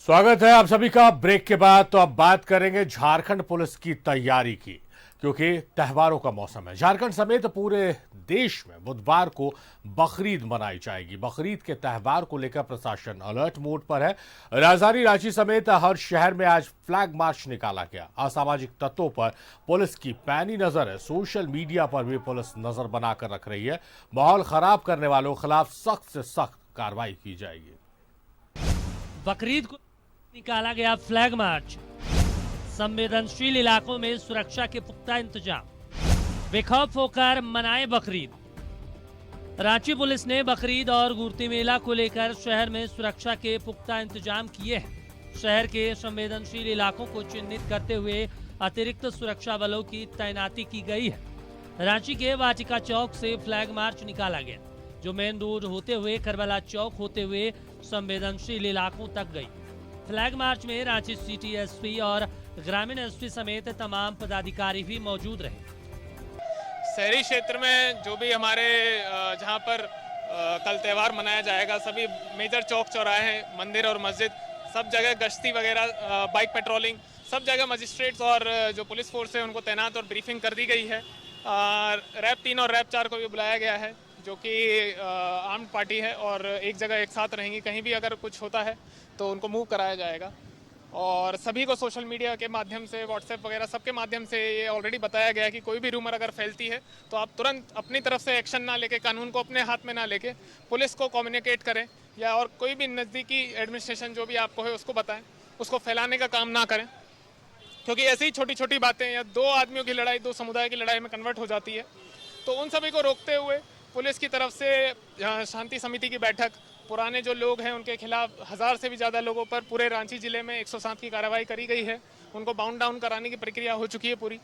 स्वागत है आप सभी का ब्रेक के बाद। तो अब बात करेंगे झारखंड पुलिस की तैयारी की, क्योंकि त्योहारों का मौसम है। झारखंड समेत पूरे देश में बुधवार को बकरीद मनाई जाएगी। बकरीद के त्योहार को लेकर प्रशासन अलर्ट मोड पर है। राजधानी रांची समेत हर शहर में आज फ्लैग मार्च निकाला गया। असामाजिक तत्वों पर पुलिस की पैनी नजर है। सोशल मीडिया पर भी पुलिस नजर बनाकर रख रही है। माहौल खराब करने वालों के खिलाफ सख्त से सख्त कार्रवाई की जाएगी। बकरीद को निकाला गया फ्लैग मार्च। संवेदनशील इलाकों में सुरक्षा के पुख्ता इंतजाम। बेखौफ होकर मनाए बकरीद। रांची पुलिस ने बकरीद और गुरती मेला को लेकर शहर में सुरक्षा के पुख्ता इंतजाम किए हैं। शहर के संवेदनशील इलाकों को चिन्हित करते हुए अतिरिक्त सुरक्षा बलों की तैनाती की गई है। रांची के वाटिका चौक से फ्लैग मार्च निकाला गया, जो मेन रोड होते हुए करबला चौक होते हुए संवेदनशील इलाकों तक गई। फ्लैग मार्च में रांची सिटी एसपी और ग्रामीण एसपी समेत तमाम पदाधिकारी भी मौजूद रहे। शहरी क्षेत्र में जो भी हमारे जहां पर कल त्यौहार मनाया जाएगा, सभी मेजर चौक चौराहे, मंदिर और मस्जिद, सब जगह गश्ती वगैरह, बाइक पेट्रोलिंग, सब जगह मजिस्ट्रेट्स और जो पुलिस फोर्स है उनको तैनात और ब्रीफिंग कर दी गई है। रैप 3 और रैप 4 को भी बुलाया गया है, जो कि आर्म्ड पार्टी है और एक जगह एक साथ रहेंगी। कहीं भी अगर कुछ होता है तो उनको मूव कराया जाएगा। और सभी को सोशल मीडिया के माध्यम से, व्हाट्सएप वगैरह सबके माध्यम से ये ऑलरेडी बताया गया है कि कोई भी रूमर अगर फैलती है तो आप तुरंत अपनी तरफ से एक्शन ना लेके, कानून को अपने हाथ में ना लेके पुलिस को कम्युनिकेट करें, या और कोई भी नज़दीकी एडमिनिस्ट्रेशन जो भी आपको है उसको बताएं, उसको फैलाने का काम ना करें। क्योंकि ऐसी ही छोटी छोटी बातें या 2 आदमियों की लड़ाई 2 समुदाय की लड़ाई में कन्वर्ट हो जाती है। तो उन सभी को रोकते हुए पुलिस की तरफ से शांति समिति की बैठक, पुराने जो लोग हैं उनके खिलाफ 1000 से भी ज़्यादा लोगों पर पूरे रांची जिले में 107 की कार्रवाई करी गई है। उनको बाउंड डाउन कराने की प्रक्रिया हो चुकी है पूरी।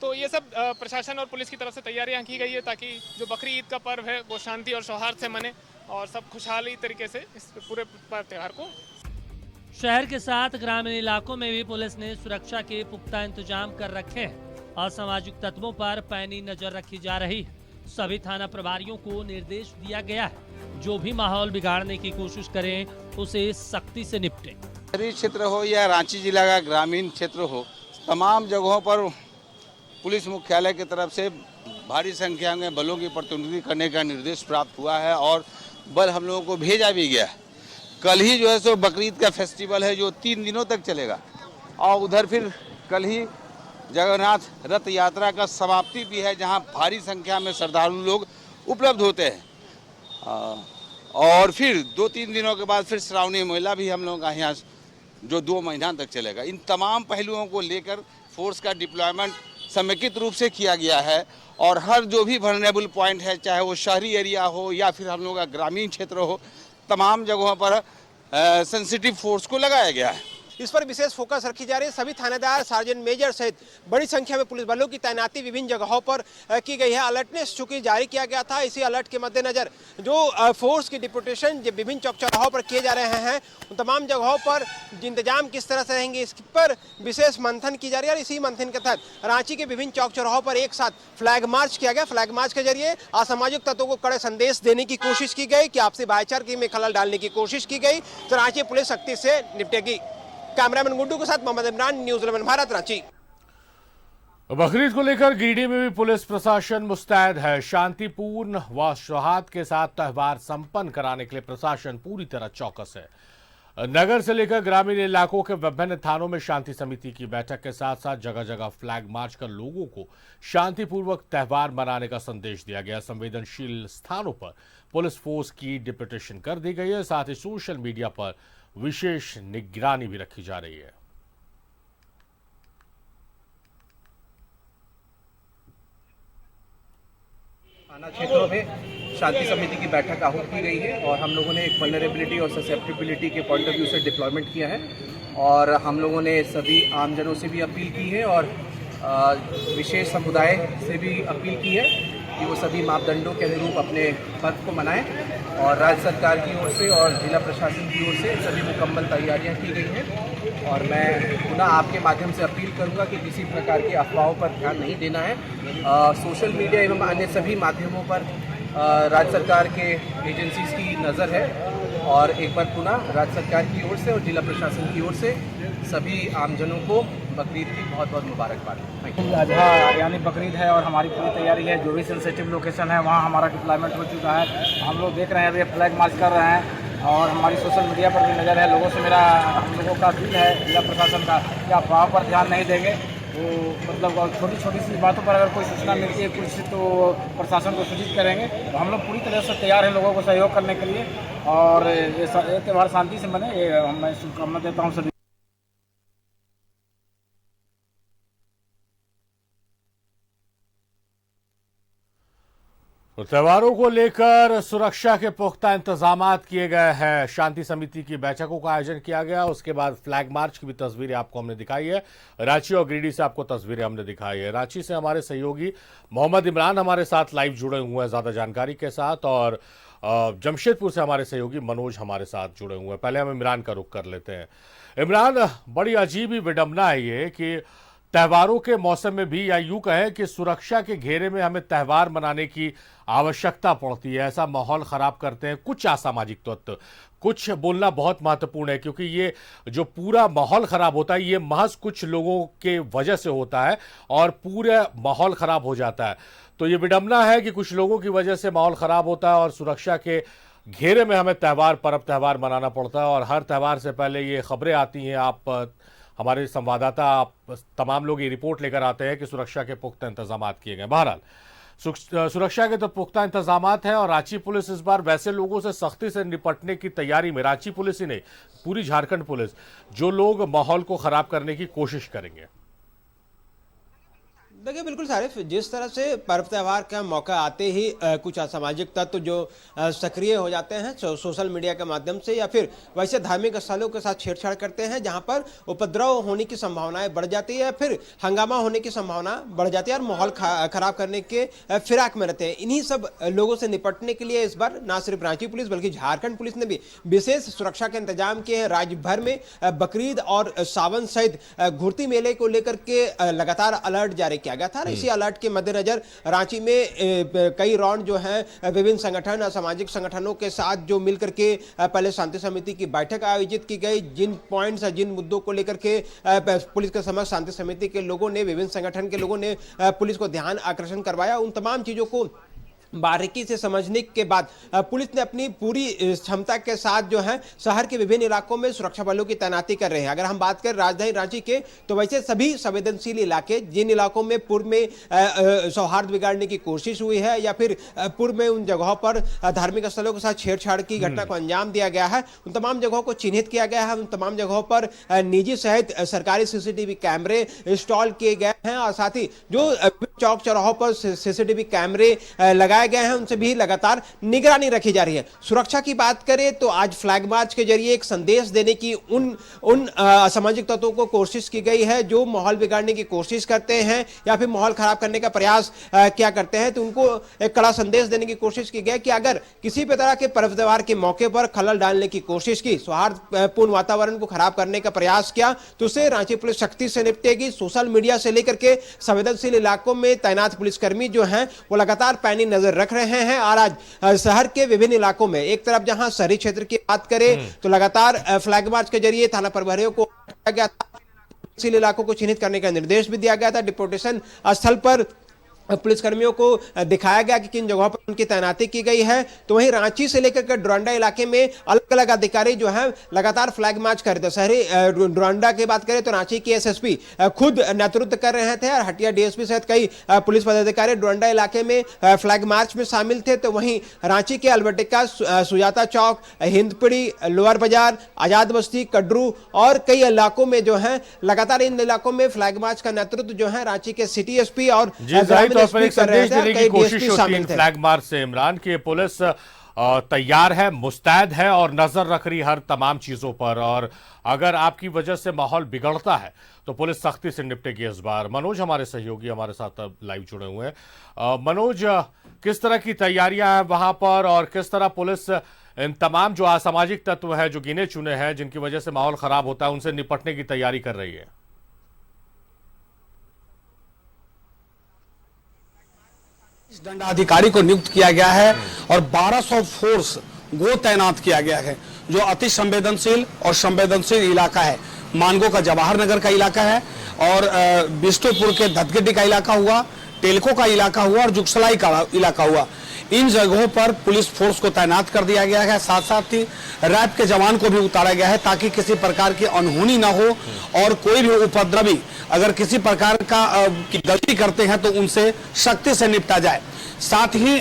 तो ये सब प्रशासन और पुलिस की तरफ से तैयारियां की गई है, ताकि जो बकरी ईद का पर्व है वो शांति और सौहार्द से मने और सब खुशहाली तरीके से इस पूरे त्यौहार को। शहर के साथ ग्रामीण इलाकों में भी पुलिस ने सुरक्षा के पुख्ता इंतजाम कर रखे हैं। असामाजिक तत्वों पर पैनी नजर रखी जा रही है। सभी थाना प्रभारियों को निर्देश दिया गया है, जो भी माहौल बिगाड़ने की कोशिश करें उसे सख्ती से निपटें। शहरी क्षेत्र हो या रांची जिला का ग्रामीण क्षेत्र हो, तमाम जगहों पर पुलिस मुख्यालय की तरफ से भारी संख्या में बलों की प्रतिनिधि करने का निर्देश प्राप्त हुआ है और बल हम लोगों को भेजा भी गया है। कल ही जो है सो बकरीद का फेस्टिवल है, जो 3 दिनों तक चलेगा, और उधर फिर कल ही जगन्नाथ रथ यात्रा का समाप्ति भी है, जहां भारी संख्या में श्रद्धालु लोग उपलब्ध होते हैं। और फिर 2-3 दिनों के बाद फिर श्रावणी मेला भी हम लोगों का यहाँ जो 2 महीना तक चलेगा। इन तमाम पहलुओं को लेकर फोर्स का डिप्लॉयमेंट समेकित रूप से किया गया है और हर जो भी वल्नरेबल पॉइंट है, चाहे वो शहरी एरिया हो या फिर हम लोगों का ग्रामीण क्षेत्र हो, तमाम जगहों पर सेंसिटिव फोर्स को लगाया गया है। इस पर विशेष फोकस रखी जा रही है। सभी थानेदार, सार्जेंट मेजर सहित बड़ी संख्या में पुलिस बलों की तैनाती विभिन्न जगहों पर की गई है। अलर्टनेस चूंकि जारी किया गया था, इसी अलर्ट के मद्देनजर जो फोर्स की डिप्यूटेशन जो विभिन्न चौक चौराहों पर किए जा रहे हैं, उन तमाम जगहों पर इंतजाम किस तरह से रहेंगे, इस पर विशेष मंथन की जा रही है। और इसी मंथन के तहत रांची के विभिन्न चौक चौराहों पर एक साथ फ्लैग मार्च किया गया। फ्लैग मार्च के जरिए असामाजिक तत्वों को कड़े संदेश देने की कोशिश की गई कि आपसी भाईचारे में खलल डालने की कोशिश की गई, तो रांची पुलिस सख्ती से निपटेगी। कैमरामैन गुड्डू के साथ मोहम्मद इमरान, न्यूज़ 11 भारत, रांची। बकरीद को लेकर गिरिडीह में भी पुलिस प्रशासन मुस्तैद है। शांतिपूर्ण व सौहार्द के साथ त्यौहार संपन्न कराने के लिए प्रशासन पूरी तरह चौकस है। नगर से लेकर ग्रामीण इलाकों के विभिन्न थानों में शांति समिति की बैठक के साथ साथ जगह जगह फ्लैग मार्च कर लोगों को शांतिपूर्वक त्यौहार मनाने का संदेश दिया गया। संवेदनशील स्थानों पर पुलिस फोर्स की डिप्यूटेशन कर दी गई है। साथ ही सोशल मीडिया पर विशेष निगरानी भी रखी जा रही है। थाना क्षेत्रों में शांति समिति की बैठक आहूत की गई है और हम लोगों ने एक वल्नरेबिलिटी और ससेप्टिबिलिटी के पॉइंट ऑफ व्यू से डिप्लॉयमेंट किया है। और हम लोगों ने सभी आमजनों से भी अपील की है और विशेष समुदाय से भी अपील की है कि वो सभी मापदंडों के अनुरूप अपने पर्व को मनाएं। और राज्य सरकार की ओर से और जिला प्रशासन की ओर से सभी मुकम्मल तैयारियां की गई हैं। और मैं पुनः आपके माध्यम से अपील करूंगा कि किसी प्रकार की अफवाहों पर ध्यान नहीं देना है। सोशल मीडिया एवं अन्य सभी माध्यमों पर राज्य सरकार के एजेंसीज की नज़र है और एक बार पुनः राज्य सरकार की ओर से और जिला प्रशासन की ओर से सभी आमजनों को बकरीद की बहुत बहुत मुबारकबाद। Thank you. आज यानी बकरीद है और हमारी पूरी तैयारी है। जो भी सेंसिटिव लोकेशन है वहाँ हमारा डिप्लॉयमेंट हो चुका है। हम लोग देख रहे हैं अभी फ्लैग मार्च कर रहे हैं और हमारी सोशल मीडिया पर भी नज़र है। लोगों से मेरा हम लोगों का अपील है जिला प्रशासन का कि आप वहाँ पर ध्यान नहीं देंगे तो मतलब छोटी छोटी सी बातों पर अगर कोई सूचना मिलती है कुछ तो प्रशासन को सूचित करेंगे। तो हम लोग पूरी तरह से तैयार हैं लोगों को सहयोग करने के लिए और ये त्यौहार शांति से बने ये मैं शुभकामना देता हूँ सभी। तो त्योहारों को लेकर सुरक्षा के पुख्ता इंतजाम किए गए हैं। शांति समिति की बैठकों का आयोजन किया गया। उसके बाद फ्लैग मार्च की भी तस्वीरें आपको हमने दिखाई है। रांची और गिरिडीह से आपको तस्वीरें हमने दिखाई है। रांची से हमारे सहयोगी मोहम्मद इमरान हमारे साथ लाइव जुड़े हुए हैं ज्यादा जानकारी के साथ और जमशेदपुर से हमारे सहयोगी मनोज हमारे साथ जुड़े हुए हैं। पहले हम इमरान का रुख कर लेते हैं। इमरान, बड़ी अजीब ही विडंबना है ये कि त्योहारों के मौसम में भी या यूं कहें कि सुरक्षा के घेरे में हमें त्यौहार मनाने की आवश्यकता पड़ती है। ऐसा माहौल खराब करते हैं कुछ असामाजिक तत्व। कुछ बोलना बहुत महत्वपूर्ण है क्योंकि ये जो पूरा माहौल खराब होता है ये महज कुछ लोगों के वजह से होता है और पूरा माहौल खराब हो जाता है। तो ये विडंबना है कि कुछ लोगों की वजह से माहौल खराब होता है और सुरक्षा के घेरे में हमें पर्व त्यौहार मनाना पड़ता है। और हर त्यौहार से पहले ये खबरें आती हैं, आप हमारे संवाददाता आप तमाम लोग ये रिपोर्ट लेकर आते हैं कि सुरक्षा के पुख्ता इंतजाम किए गए। बहरहाल सुरक्षा के तो पुख्ता इंतजाम हैं और रांची पुलिस इस बार वैसे लोगों से सख्ती से निपटने की तैयारी में, रांची पुलिस ही नहीं पूरी झारखंड पुलिस, जो लोग माहौल को खराब करने की कोशिश करेंगे। देखिए बिल्कुल सारिफ, जिस तरह से पर्व त्यौहार का मौका आते ही कुछ असामाजिक तत्व जो सक्रिय हो जाते हैं सोशल मीडिया के माध्यम से या फिर वैसे धार्मिक स्थलों के साथ छेड़छाड़ करते हैं जहां पर उपद्रव होने की संभावनाएं बढ़ जाती है, फिर हंगामा होने की संभावना बढ़ जाती है और माहौल खराब करने के फिराक में रहते हैं। इन्हीं सब लोगों से निपटने के लिए इस बार न सिर्फ रांची पुलिस बल्कि झारखंड पुलिस ने भी विशेष सुरक्षा के इंतजाम किए हैं। राज्य भर में बकरीद और सावन सहित घुड़ती मेले को लेकर के लगातार अलर्ट जारी किया गया था। इसी अलर्ट के मद्देनजर रांची में कई राउंड जो है विभिन्न संगठन असामाजिक संगठनों के साथ जो मिलकर के पहले शांति समिति की बैठक आयोजित की गई। जिन पॉइंट्स जिन मुद्दों को लेकर के पुलिस के समक्ष शांति समिति के लोगों ने, विभिन्न संगठन के लोगों ने पुलिस को ध्यान आकर्षण करवाया, उन तमाम चीजों को बारीकी से समझने के बाद पुलिस ने अपनी पूरी क्षमता के साथ जो है शहर के विभिन्न इलाकों में सुरक्षा बलों की तैनाती कर रहे हैं। अगर हम बात करें राजधानी रांची के तो वैसे सभी संवेदनशील इलाके जिन इलाकों में पूर्व में सौहार्द बिगाड़ने की कोशिश हुई है या फिर पूर्व में उन जगहों पर धार्मिक स्थलों के साथ छेड़छाड़ की घटना को अंजाम दिया गया है, उन तमाम जगहों को चिन्हित किया गया है। उन तमाम जगहों पर निजी सहित सरकारी सीसीटीवी कैमरे इंस्टॉल किए गए हैं और साथ ही जो चौक चौराहों पर सीसीटीवी कैमरे लगाए गए हैं उनसे भी लगातार निगरानी रखी जा रही है। सुरक्षा की बात करें तो आज फ्लैग मार्च के जरिए एक संदेश देने की उन असामाजिक तत्वों को कोशिश की गई है जो माहौल बिगाड़ने की कोशिश करते हैं या फिर माहौल खराब करने का प्रयास क्या करते हैं। तो उनको एक कड़ा संदेश देने की कोशिश की गई कि अगर किसी भी तरह के पर्व त्यौहार के मौके पर खलल डालने की कोशिश की, सौहार्दपूर्ण वातावरण को खराब करने का प्रयास किया तो उसे रांची पुलिस सख्ती से निपटेगी। सोशल मीडिया से लेकर के संवेदनशील इलाकों में तैनात पुलिसकर्मी जो हैं वो लगातार पैनी नजर रख रहे हैं। और आज शहर के विभिन्न इलाकों में एक तरफ जहां शहरी क्षेत्र की बात करें तो लगातार फ्लैग मार्च के जरिए थाना प्रभारियों को किया गया था, इलाकों को चिन्हित करने का निर्देश भी दिया गया था। डिपोटेशन स्थल पर पुलिसकर्मियों को दिखाया गया कि किन जगहों पर उनकी तैनाती की गई है। तो वहीं रांची से लेकर के डोरंडा इलाके में अलग अलग अधिकारी जो हैं लगातार फ्लैग मार्च कर रहे थे। शहरी डोरंडा की बात करें तो रांची की एसएसपी खुद नेतृत्व कर रहे थे और हटिया डीएसपी सहित कई पुलिस पदाधिकारी डोरंडा इलाके में फ्लैग मार्च में शामिल थे। तो वहीं रांची के अल्बर्टिका, सुजाता चौक, हिंदपीढ़ी, लोअर बाजार, आजाद बस्ती, कड्रू और कई इलाकों में जो है लगातार इन इलाकों में फ्लैग मार्च का नेतृत्व जो है रांची के सिटी एसपी और पर एक संदेश देने की कोशिश होती है फ्लैग मार्च से इमरान की पुलिस तैयार है, मुस्तैद है और नजर रख रही हर तमाम चीजों पर। और अगर आपकी वजह से माहौल बिगड़ता है तो पुलिस सख्ती से निपटेगी इस बार। मनोज हमारे सहयोगी हमारे साथ लाइव जुड़े हुए हैं। मनोज, किस तरह की तैयारियां हैं वहां पर और किस तरह पुलिस इन तमाम जो असामाजिक तत्व है जो गिने चुने हैं जिनकी वजह से माहौल खराब होता है उनसे निपटने की तैयारी कर रही है? दंडाधिकारी को नियुक्त किया गया है और 1200 फोर्स गो तैनात किया गया है। जो अति संवेदनशील और संवेदनशील इलाका है। मानगो का जवाहर नगर का इलाका है और बिष्टुपुर के धतगड्डी का इलाका हुआ, टेलको का इलाका हुआ और जुगसलाई का इलाका हुआ। इन जगहों पर पुलिस फोर्स को तैनात कर दिया गया है। साथ साथ ही रैप के जवान को भी उतारा गया है ताकि किसी प्रकार की अनहोनी ना हो और कोई भी उपद्रवी अगर किसी प्रकार की गलती करते हैं तो उनसे सख्ती से निपटा जाए। साथ ही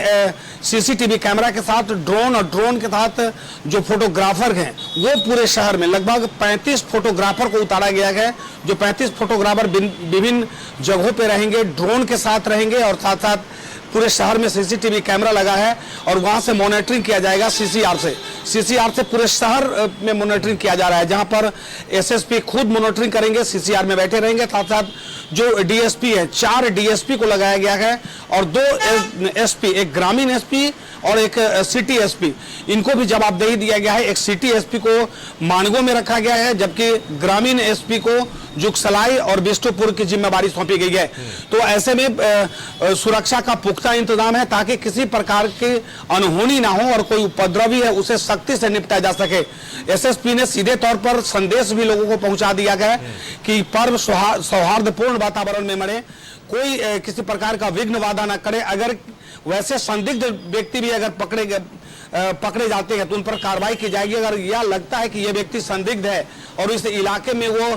सीसीटीवी कैमरा के साथ ड्रोन और ड्रोन के साथ जो फोटोग्राफर हैं वो पूरे शहर में लगभग 35 फोटोग्राफर को उतारा गया है। जो 35 फोटोग्राफर विभिन्न जगहों पे रहेंगे, ड्रोन के साथ रहेंगे और साथ साथ पूरे शहर में सीसीटीवी कैमरा लगा है और वहां से मॉनिटरिंग किया जाएगा सीसीआर से पूरे शहर में मॉनिटरिंग किया जा रहा है, जहां पर एसएसपी खुद मॉनिटरिंग करेंगे, सीसीआर में बैठे रहेंगे। साथ साथ जो डीएसपी है, 4 डीएसपी को लगाया गया है और 2 एसपी, एक ग्रामीण एसपी और एक सिटी एसपी, इनको भी जवाबदेही दिया गया है। एक सिटी एसपी को मानगो में रखा गया है जबकि ग्रामीण एसपी को जुगसलाई और बिष्टुपुर की जिम्मेवारी सौंपी गई है। तो ऐसे में सुरक्षा का पुख्ता इंतजाम है ताकि किसी प्रकार की अनहोनी ना हो और कोई उपद्रवी है उसे सख्ती से निपटा जा सके। एसएसपी ने सीधे तौर पर संदेश भी लोगों को पहुंचा दिया गया कि पर्व सौहार्दपूर्ण वातावरण में मने, कोई किसी प्रकार का विघ्न बाधा न करे। अगर वैसे संदिग्ध व्यक्ति भी अगर पकड़े जाते हैं तो उन पर कार्रवाई की जाएगी। अगर यह लगता है कि यह व्यक्ति संदिग्ध है और इस इलाके में वो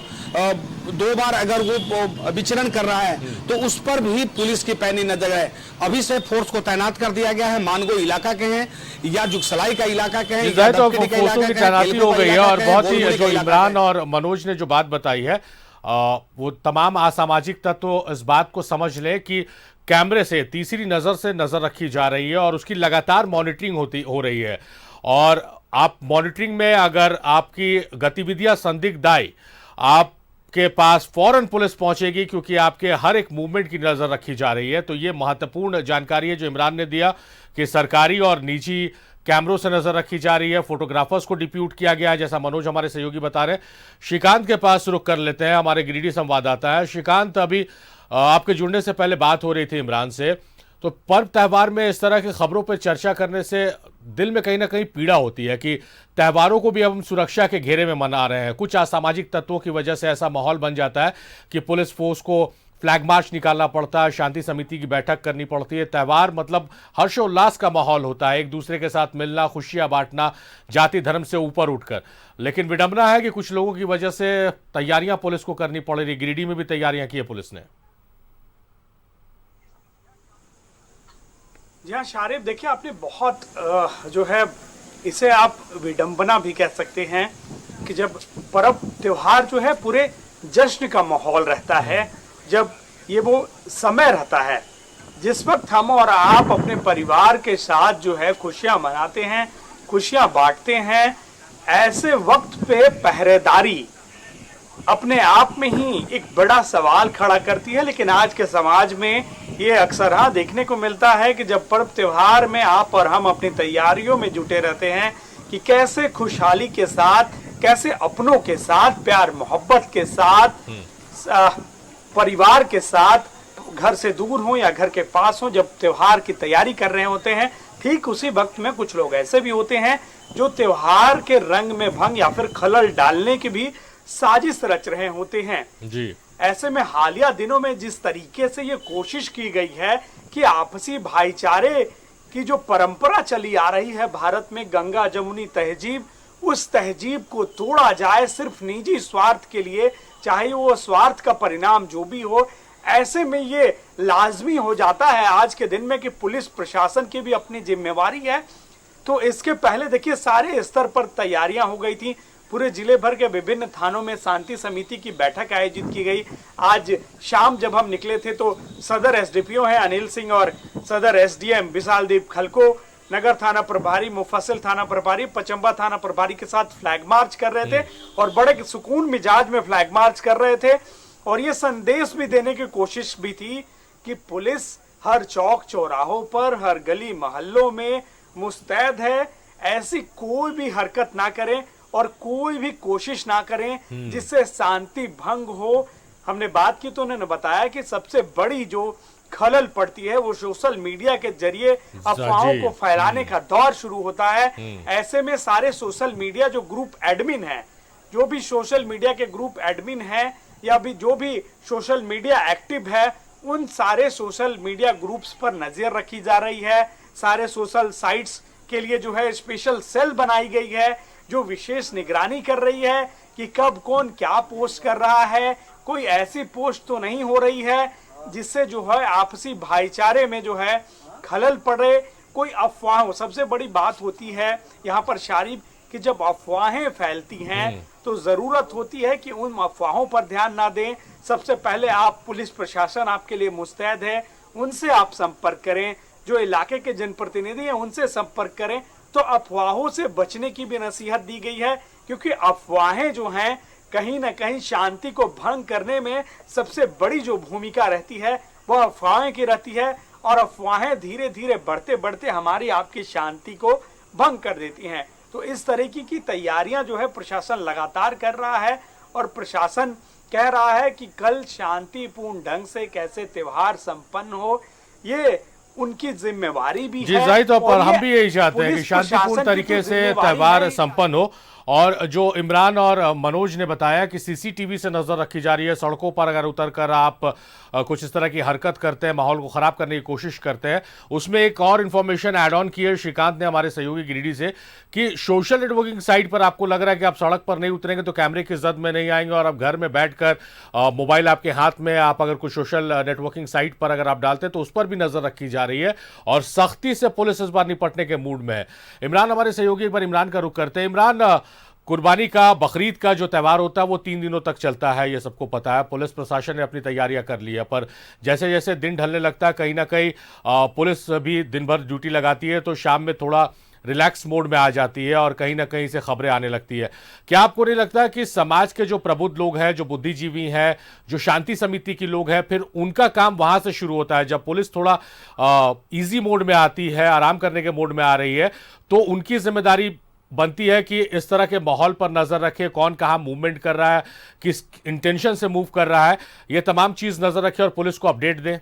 2 बार अगर वो विचरण कर रहा है तो उस पर भी पुलिस की पैनी नजर है। अभी से फोर्स को तैनात कर दिया गया है। मानगो इलाका के हैं या जुगसलाई का इलाका के हैं, तो फोर्सों की तैनाती हो गई है। और बहुत ही जो इमरान और मनोज ने जो बात बताई है वो तमाम असामाजिक तत्व इस बात को समझ ले कि कैमरे से तीसरी नजर से नजर रखी जा रही है और उसकी लगातार मॉनिटरिंग हो रही है। और आप मॉनिटरिंग में अगर आपकी गतिविधियां संदिग्ध आई, आपके पास फौरन पुलिस पहुंचेगी क्योंकि आपके हर एक मूवमेंट की नजर रखी जा रही है। तो ये महत्वपूर्ण जानकारी है जो इमरान ने दिया कि सरकारी और निजी कैमरों से नजर रखी जा रही है। फोटोग्राफर्स को डिप्यूट किया गया है, जैसा मनोज हमारे सहयोगी बता रहे हैं। श्रीकांत के पास रुख कर लेते हैं, हमारे गिरिडीह संवाददाता है। श्रीकांत, अभी आपके जुड़ने से पहले बात हो रही थी इमरान से, तो पर्व त्यौहार में इस तरह की खबरों पर चर्चा करने से दिल में कहीं ना कहीं पीड़ा होती है कि त्योहारों को भी हम सुरक्षा के घेरे में मना रहे हैं। कुछ असामाजिक तत्वों की वजह से ऐसा माहौल बन जाता है कि पुलिस फोर्स को फ्लैग मार्च निकालना पड़ता है, शांति समिति की बैठक करनी पड़ती है। त्यौहार मतलब हर्षोल्लास का माहौल होता है, एक दूसरे के साथ मिलना, खुशियां बांटना, जाति धर्म से ऊपर उठकर। लेकिन विडंबना है कि कुछ लोगों की वजह से तैयारियां पुलिस को करनी पड़ रही। गिरिडीह में भी तैयारियां की है पुलिस ने। जी हाँ शारिफ, देखिए आपने बहुत जो है इसे आप विडंबना भी कह सकते हैं कि जब पर्व त्योहार जो है पूरे जश्न का माहौल रहता है, जब ये वो समय रहता है जिस वक्त हम और आप अपने परिवार के साथ जो है खुशियां मनाते हैं, खुशियां बांटते हैं, ऐसे वक्त पे पहरेदारी अपने आप में ही एक बड़ा सवाल खड़ा करती है। लेकिन आज के समाज में ये अक्सर देखने को मिलता है कि जब पर्व त्योहार में आप और हम अपनी तैयारियों में जुटे रहते हैं कि कैसे खुशहाली के साथ, कैसे अपनों के साथ, प्यार मोहब्बत के साथ, परिवार के साथ, घर से दूर हो या घर के पास हो, जब त्योहार की तैयारी कर रहे होते हैं, ठीक उसी वक्त में कुछ लोग ऐसे भी होते हैं जो त्योहार के रंग में भंग या फिर खलल डालने की भी साजिश रच रहे होते हैं जी। ऐसे में हालिया दिनों में जिस तरीके से ये कोशिश की गई है कि आपसी भाईचारे की जो परंपरा चली आ रही है भारत में, गंगा जमुनी तहजीब, उस तहजीब को तोड़ा जाए सिर्फ निजी स्वार्थ के लिए, चाहे वो स्वार्थ का परिणाम जो भी हो। ऐसे में ये लाजमी हो जाता है आज के दिन में कि पुलिस प्रशासन की भी अपनी जिम्मेवारी है। तो इसके पहले देखिए सारे स्तर पर तैयारियां हो गई थी। पूरे जिले भर के विभिन्न थानों में शांति समिति की बैठक आयोजित की गई। आज शाम जब हम निकले थे तो सदर एसडीपीओ हैं अनिल सिंह और सदर एसडीएम विशालदीप खलको, नगर थाना प्रभारी, मुफस्सिल थाना प्रभारी, पचंबा थाना प्रभारी के साथ फ्लैग मार्च कर रहे थे और बड़े सुकून मिजाज में फ्लैग मार्च कर रहे थे। और ये संदेश भी देने की कोशिश भी थी कि पुलिस हर चौक चौराहों पर, हर गली मोहल्लों में मुस्तैद है, ऐसी कोई भी हरकत ना करें और कोई भी कोशिश ना करें जिससे शांति भंग हो। हमने बात की तो उन्होंने बताया कि सबसे बड़ी जो खलल पड़ती है, वो सोशल मीडिया के जरिए अफवाहों को फैलाने का दौर शुरू होता है। ऐसे में सारे सोशल मीडिया जो ग्रुप एडमिन है, जो भी सोशल मीडिया के ग्रुप एडमिन है या भी जो भी सोशल मीडिया एक्टिव है, उन सारे सोशल मीडिया ग्रुप्स पर नजर रखी जा रही है। सारे सोशल साइट्स के लिए जो है स्पेशल सेल बनाई गई है, जो विशेष निगरानी कर रही है कि कब कौन क्या पोस्ट कर रहा है। कोई ऐसी पोस्ट तो नहीं हो रही है जिससे जो है आपसी भाईचारे में जो है खलल पड़े, कोई अफवाह। सबसे बड़ी बात होती है यहाँ पर शारिब कि जब अफवाहें फैलती हैं तो जरूरत होती है कि उन अफवाहों पर ध्यान ना दें। सबसे पहले आप पुलिस प्रशासन आपके लिए मुस्तैद है, उनसे आप संपर्क करें, जो इलाके के जनप्रतिनिधि हैं उनसे संपर्क करें। तो अफवाहों से बचने की भी नसीहत दी गई है, क्योंकि अफवाहें जो हैं कहीं ना कहीं शांति को भंग करने में सबसे बड़ी जो भूमिका रहती है वह अफवाहें की रहती है, और अफवाहें धीरे धीरे बढ़ते बढ़ते हमारी आपकी शांति को भंग कर देती हैं। तो इस तरीके की तैयारियां जो है प्रशासन लगातार कर रहा है, और प्रशासन कह रहा है कि कल शांतिपूर्ण ढंग से कैसे त्योहार संपन्न हो, ये उनकी जिम्मेवारी भी जी है। जाहिर तौर पर और हम ये भी यही चाहते हैं कि पुलिस शांतिपूर्ण प्रशासन की तरीके जो से जिम्मेवारी त्यौहार है, संपन्न हो। और जो इमरान और मनोज ने बताया कि सीसीटीवी से नजर रखी जा रही है, सड़कों पर अगर उतरकर आप कुछ इस तरह की हरकत करते हैं, माहौल को खराब करने की कोशिश करते हैं। उसमें एक और इन्फॉर्मेशन ऐड ऑन की है श्रीकांत ने हमारे सहयोगी गिरिडीह से कि सोशल नेटवर्किंग साइट पर आपको लग रहा है कि आप सड़क पर नहीं उतरेंगे तो कैमरे की जद में नहीं आएंगे, और आप घर में बैठकर मोबाइल आपके हाथ में, आप अगर कुछ सोशल नेटवर्किंग साइट पर अगर आप डालते हैं तो उस पर भी नजर रखी जा रही है, और सख्ती से पुलिस इस बार निपटने के मूड में है। इमरान हमारे सहयोगी, एक बार इमरान का रुख करते हैं। इमरान, कुर्बानी का, बकरीद का जो त्यौहार होता है वो 3 दिनों तक चलता है, ये सबको पता है। पुलिस प्रशासन ने अपनी तैयारियां कर ली है, पर जैसे जैसे दिन ढलने लगता है कहीं ना कहीं पुलिस भी दिन भर ड्यूटी लगाती है, तो शाम में थोड़ा रिलैक्स मोड में आ जाती है और कहीं ना कहीं से खबरें आने लगती है। क्या आपको नहीं लगता कि समाज के जो प्रबुद्ध लोग हैं, जो बुद्धिजीवी हैं, जो शांति समिति के लोग हैं, फिर उनका काम वहां से शुरू होता है? जब पुलिस थोड़ा इजी मोड में आती है, आराम करने के मोड में आ रही है, तो उनकी जिम्मेदारी बनती है कि इस तरह के माहौल पर नजर रखे, कौन कहाँ मूवमेंट कर रहा है, किस इंटेंशन से मूव कर रहा है, ये तमाम चीज नजर रखे और पुलिस को अपडेट दें।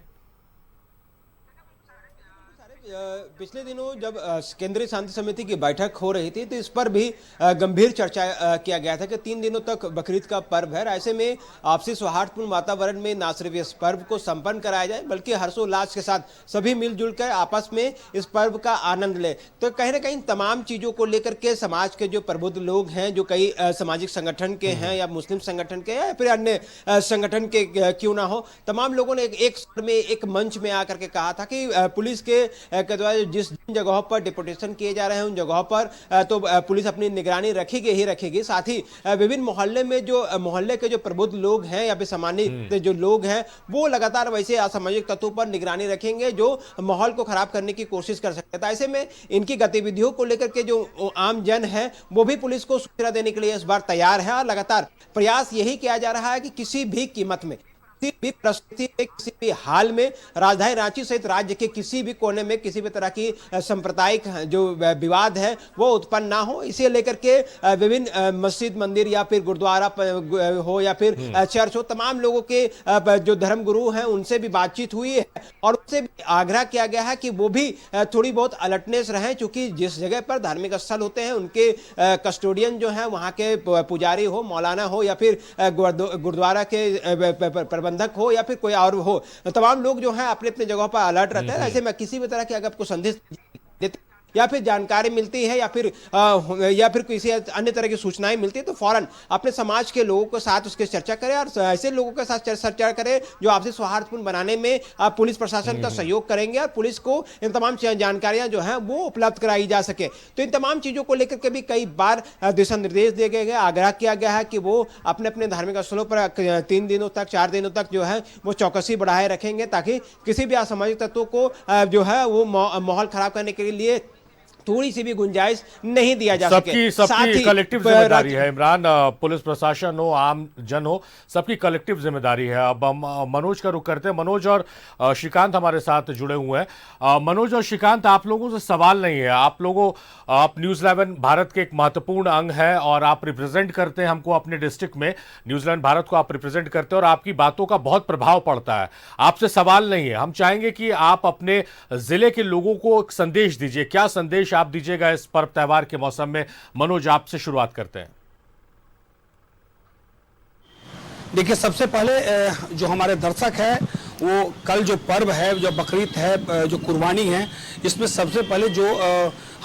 पिछले दिनों जब केंद्रीय शांति समिति की बैठक हो रही थी तो इस पर भी गंभीर चर्चा किया गया था कि 3 दिनों तक बकरीद का पर्व है। ऐसे में आपसी सौहार्दपूर्ण वातावरण में न सिर्फ इस पर्व को संपन्न कराया जाए बल्कि हर्षोल्लास के साथ सभी मिलजुल कर आपस में इस पर्व का आनंद ले। तो कहीं ना कहीं तमाम चीज़ों को लेकर के समाज के जो प्रबुद्ध लोग हैं, जो कई सामाजिक संगठन के हैं या मुस्लिम संगठन के या फिर अन्य संगठन के क्यों ना हो, तमाम लोगों ने एक स्वर में, एक मंच में आकर के कहा था कि पुलिस के द्वारा जिस जगहों पर डिपोटेशन किए जा रहे हैं उन जगहों पर तो पुलिस अपनी निगरानी रखेगी ही रखेगी। साथ ही विभिन्न मोहल्ले में जो मोहल्ले के जो प्रबुद्ध लोग हैं या फिर सम्मानित जो लोग हैं वो लगातार वैसे असामाजिक तत्वों पर निगरानी रखेंगे जो माहौल को खराब करने की कोशिश कर सकते हैं। ऐसे में इनकी गतिविधियों को लेकर के जो आम जन है वो भी पुलिस को सूचना देने के लिए इस बार तैयार है, और लगातार प्रयास यही किया जा रहा है कि किसी भी कीमत में, किसी भी परिस्थिति में, किसी भी हाल में राजधानी रांची सहित राज्य के किसी भी कोने में किसी भी तरह की सांप्रदायिक जो विवाद है वो उत्पन्न ना हो। इसे लेकर के विभिन्न मस्जिद, मंदिर या फिर गुरुद्वारा हो या फिर चर्च हो, तमाम लोगों के जो धर्म गुरु हैं उनसे भी बातचीत हुई है और उनसे भी आग्रह किया गया है कि वो भी थोड़ी बहुत अलर्टनेस रहें, क्योंकि जिस जगह पर धार्मिक स्थल होते हैं उनके कस्टोडियन जो है वहाँ के पुजारी हो, मौलाना हो या फिर गुरुद्वारा के प्रबंधक हो या फिर कोई और हो, तमाम लोग जो हैं अपने अपने जगहों पर अलर्ट रहते हैं। ऐसे में किसी भी तरह की अगर आपको संदेश देते या फिर जानकारी मिलती है या फिर किसी अन्य तरह की सूचनाएं मिलती है तो फौरन अपने समाज के लोगों के साथ उसके चर्चा करें, और ऐसे लोगों के साथ चर्चा करें जो आपसे सौहार्दपूर्ण बनाने में पुलिस प्रशासन का सहयोग करेंगे और पुलिस को इन तमाम जानकारियां जो हैं वो उपलब्ध कराई जा सके। तो इन तमाम चीजों को लेकर के भी कई बार दिशा निर्देश दिए गए, आग्रह किया गया है कि वो अपने अपने धार्मिक स्थलों पर 3 दिनों तक, 4 दिनों तक जो है वो चौकसी बढ़ाए रखेंगे, ताकि किसी भी असामाजिक तत्वों को जो है वो माहौल खराब करने के लिए थोड़ी सी भी गुंजाइश नहीं दिया जा सके। सबकी कलेक्टिव जिम्मेदारी है इमरान, पुलिस प्रशासन हो, आम जन हो, सबकी कलेक्टिव जिम्मेदारी है। अब हम मनोज का रुख करते हैं। मनोज और श्रीकांत हमारे साथ जुड़े हुए हैं। मनोज और श्रीकांत, आप लोगों से सवाल नहीं है, आप न्यूज़ 11 भारत के एक महत्वपूर्ण अंग है और आप रिप्रेजेंट करते हैं हमको अपने डिस्ट्रिक्ट में। न्यूज़ 11 भारत को आप रिप्रेजेंट करते हैं और आपकी बातों का बहुत प्रभाव पड़ता है। आपसे सवाल नहीं है, हम चाहेंगे कि आप अपने जिले के लोगों को एक संदेश दीजिए। क्या संदेश आप दीजिएगा इस पर्व त्योहार के मौसम में? मनोज, आपसे शुरुआत करते हैं। देखिए, सबसे पहले जो हमारे दर्शक है वो कल जो पर्व है, जो बकरीद है, जो कुर्बानी है, इसमें सबसे पहले जो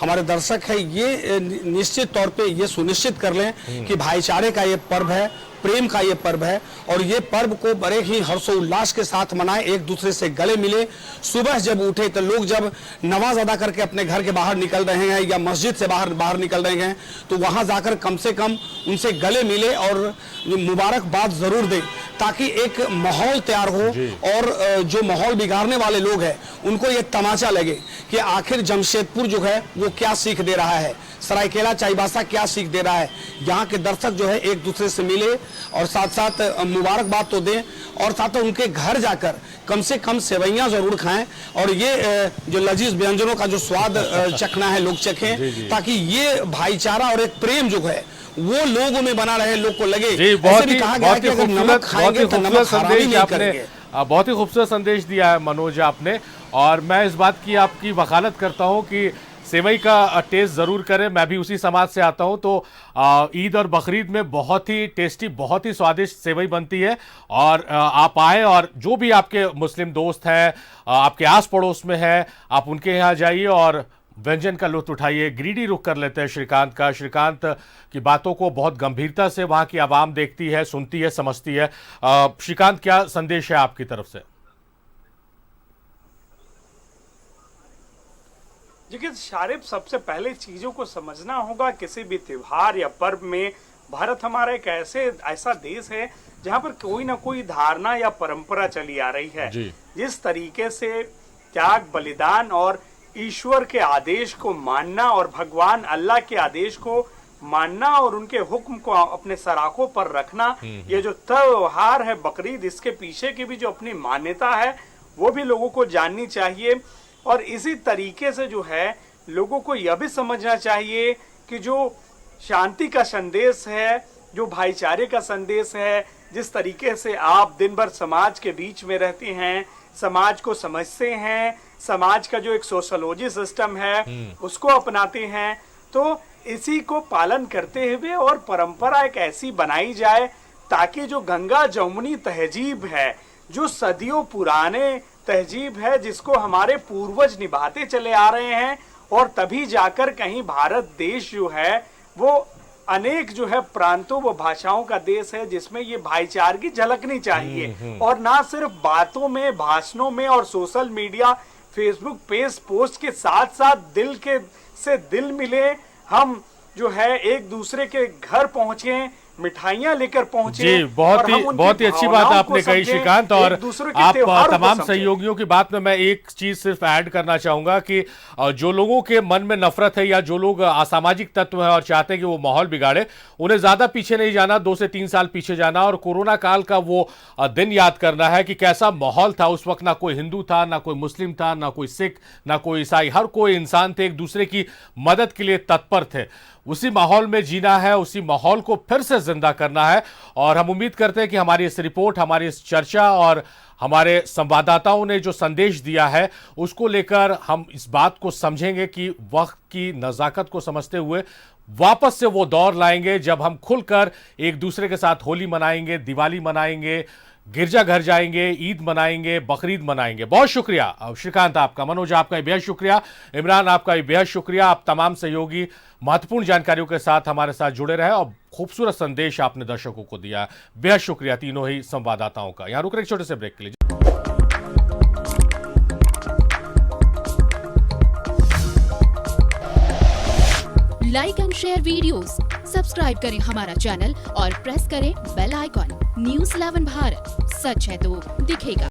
हमारे दर्शक है ये निश्चित तौर पे ये सुनिश्चित कर लें कि भाईचारे का ये पर्व है, प्रेम का ये पर्व है और ये पर्व को बड़े ही हर्षोल्लास के साथ मनाएं, एक दूसरे से गले मिले। सुबह जब उठे तो लोग जब नमाज अदा करके अपने घर के बाहर निकल रहे हैं या मस्जिद से बाहर निकल रहे हैं तो वहां जाकर कम से कम उनसे गले मिले और मुबारकबाद जरूर दें, ताकि एक माहौल तैयार हो और जो माहौल बिगाड़ने वाले लोग हैं उनको ये तमाचा लगे कि आखिर जमशेदपुर जो है वो क्या सीख दे रहा है, सरायकेला चाईबासा क्या सीख दे रहा है। यहाँ के दर्शक जो है एक दूसरे से मिले और साथ साथ मुबारकबाद तो दें और साथ उनके घर जाकर कम से कम सेवैयां जरूर खाएं और ये जो लजीज व्यंजनों का जो स्वाद चखना है लोग चखें, ताकि ये भाईचारा और एक प्रेम जो है वो लोगों में बना रहे, लोग को लगे। बहुत ही खूबसूरत संदेश दिया है मनोज आपने, और मैं इस बात की आपकी वकालत करता हूं कि सेवई का टेस्ट ज़रूर करें। मैं भी उसी समाज से आता हूं, तो ईद और बकरीद में बहुत ही टेस्टी, बहुत ही स्वादिष्ट सेवई बनती है। और आप आए और जो भी आपके मुस्लिम दोस्त हैं, आपके आस पड़ोस में है, आप उनके यहाँ जाइए और व्यंजन का लुत्फ उठाइए। गिरिडीह रुख कर लेते हैं श्रीकांत का। श्रीकांत की बातों को बहुत गंभीरता से वहाँ की आवाम देखती है, सुनती है, समझती है। श्रीकांत, क्या संदेश है आपकी तरफ से? देखिए शारिब, सबसे पहले चीजों को समझना होगा। किसी भी त्योहार या पर्व में भारत हमारा एक ऐसा देश है जहां पर कोई ना कोई धारणा या परंपरा चली आ रही है। जिस तरीके से त्याग, बलिदान और ईश्वर के आदेश को मानना और भगवान अल्लाह के आदेश को मानना और उनके हुक्म को अपने सराखों पर रखना, ये जो त्योहार है बकरीद, इसके पीछे की भी जो अपनी मान्यता है वो भी लोगों को जाननी चाहिए। और इसी तरीके से जो है लोगों को यह भी समझना चाहिए कि जो शांति का संदेश है, जो भाईचारे का संदेश है, जिस तरीके से आप दिन भर समाज के बीच में रहते हैं, समाज को समझते हैं, समाज का जो एक सोशोलॉजी सिस्टम है उसको अपनाते हैं, तो इसी को पालन करते हुए और परंपरा एक ऐसी बनाई जाए ताकि जो गंगा जमुनी तहजीब है, जो सदियों पुराने तहजीब है, जिसको हमारे पूर्वज निभाते चले आ रहे हैं, और तभी जाकर कहीं भारत देश जो है वो अनेक जो है प्रांतों व भाषाओं का देश है, जिसमें ये भाईचारे की झलकनी चाहिए। और ना सिर्फ बातों में, भाषणों में और social media, Facebook page post के साथ साथ दिल के से दिल मिले, हम जो है एक दूसरे के घर पहुंचे, मिठाइयां लेकर पहुंचे। जी, बहुत ही अच्छी बात आपने कही श्रीकांत। और आप तमाम सहयोगियों की बात में मैं एक चीज सिर्फ ऐड करना चाहूंगा कि जो लोगों के मन में नफरत है या जो लोग असामाजिक तत्व हैं और चाहते हैं कि वो माहौल बिगाड़े, उन्हें ज्यादा पीछे नहीं जाना, 2 से 3 साल पीछे जाना और कोरोना काल का वो दिन याद करना है कि कैसा माहौल था उस वक्त। ना कोई हिंदू था, ना कोई मुस्लिम था, ना कोई सिख, ना कोई ईसाई, हर कोई इंसान थे, एक दूसरे की मदद के लिए तत्पर थे। उसी माहौल में जीना है, उसी माहौल को फिर से जिंदा करना है। और हम उम्मीद करते हैं कि हमारी इस रिपोर्ट, हमारी इस चर्चा और हमारे संवाददाताओं ने जो संदेश दिया है उसको लेकर हम इस बात को समझेंगे कि वक्त की नज़ाकत को समझते हुए वापस से वो दौर लाएंगे जब हम खुलकर एक दूसरे के साथ होली मनाएंगे, दिवाली मनाएंगे, गिरजाघर जाएंगे, ईद मनाएंगे, बकरीद मनाएंगे। बहुत शुक्रिया श्रीकांत आपका, मनोज आपका भी बेहद शुक्रिया, इमरान आपका भी बेहद शुक्रिया। आप तमाम सहयोगी महत्वपूर्ण जानकारियों के साथ हमारे साथ जुड़े रहे और खूबसूरत संदेश आपने दर्शकों को दिया। बेहद शुक्रिया तीनों ही संवाददाताओं का। यहां रुक रहे एक छोटे से ब्रेक के लिए। Like and share videos, subscribe करें हमारा चैनल और प्रेस करें बेल आइकॉन। न्यूज़ 11 भारत, सच है तो दिखेगा।